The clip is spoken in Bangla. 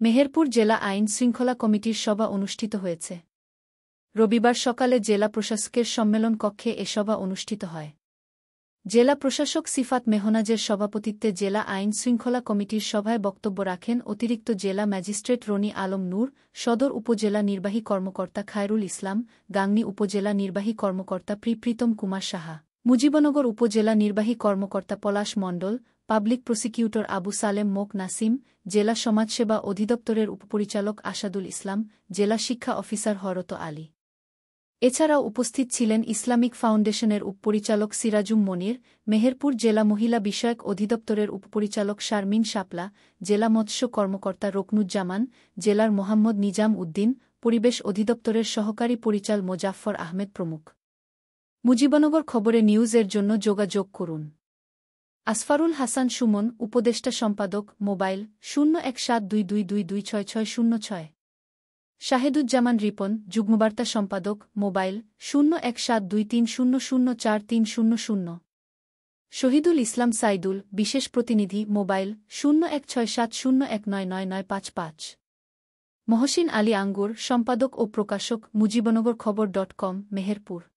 মেহেরপুর জেলা আইন শৃঙ্খলা কমিটির সভা অনুষ্ঠিত হয়েছে। রবিবার সকালে জেলা প্রশাসকের সম্মেলন কক্ষে এ সভা অনুষ্ঠিত হয়। জেলা প্রশাসক সিফাত মেহনাজের সভাপতিত্বে জেলা আইন শৃঙ্খলা কমিটির সভায় বক্তব্য রাখেন অতিরিক্ত জেলা ম্যাজিস্ট্রেট রনি আলম নূর, সদর উপজেলা নির্বাহী কর্মকর্তা খায়রুল ইসলাম, গাংনী উপজেলা নির্বাহী কর্মকর্তা প্রীতম কুমার সাহা, মুজিবনগর উপজেলা নির্বাহী কর্মকর্তা পলাশ মণ্ডল, পাবলিক প্রসিকিউটর আবু সালেম মোক নাসিম, জেলা সমাজসেবা অধিদপ্তরের উপপরিচালক আসাদুল ইসলাম, জেলা শিক্ষা অফিসার হরত আলী। এছাড়াও উপস্থিত ছিলেন ইসলামিক ফাউন্ডেশনের উপপরিচালক সিরাজুম মনির, মেহেরপুর জেলা মহিলা বিষয়ক অধিদপ্তরের উপপরিচালক শারমিন শাপলা, জেলা মৎস্য কর্মকর্তা রকনুজ্জামান, জেলার মোহাম্মদ নিজাম উদ্দিন, পরিবেশ অধিদপ্তরের সহকারী পরিচালক মোজাফফর আহমেদ প্রমুখ। মুজিবনগর খবরে নিউজের জন্য যোগাযোগ করুন। আসফারুল হাসান সুমন, উপদেষ্টা সম্পাদক, মোবাইল 017222266606। শাহেদুজ্জামান রিপন, যুগ্মবার্তা সম্পাদক, মোবাইল 017230043000। শহীদুল ইসলাম সাইদুল, বিশেষ প্রতিনিধি, মোবাইল 016701999955। মহসিন আলী আঙ্গুর, সম্পাদক ও প্রকাশক, মুজিবনগর খবর.com, মেহেরপুর।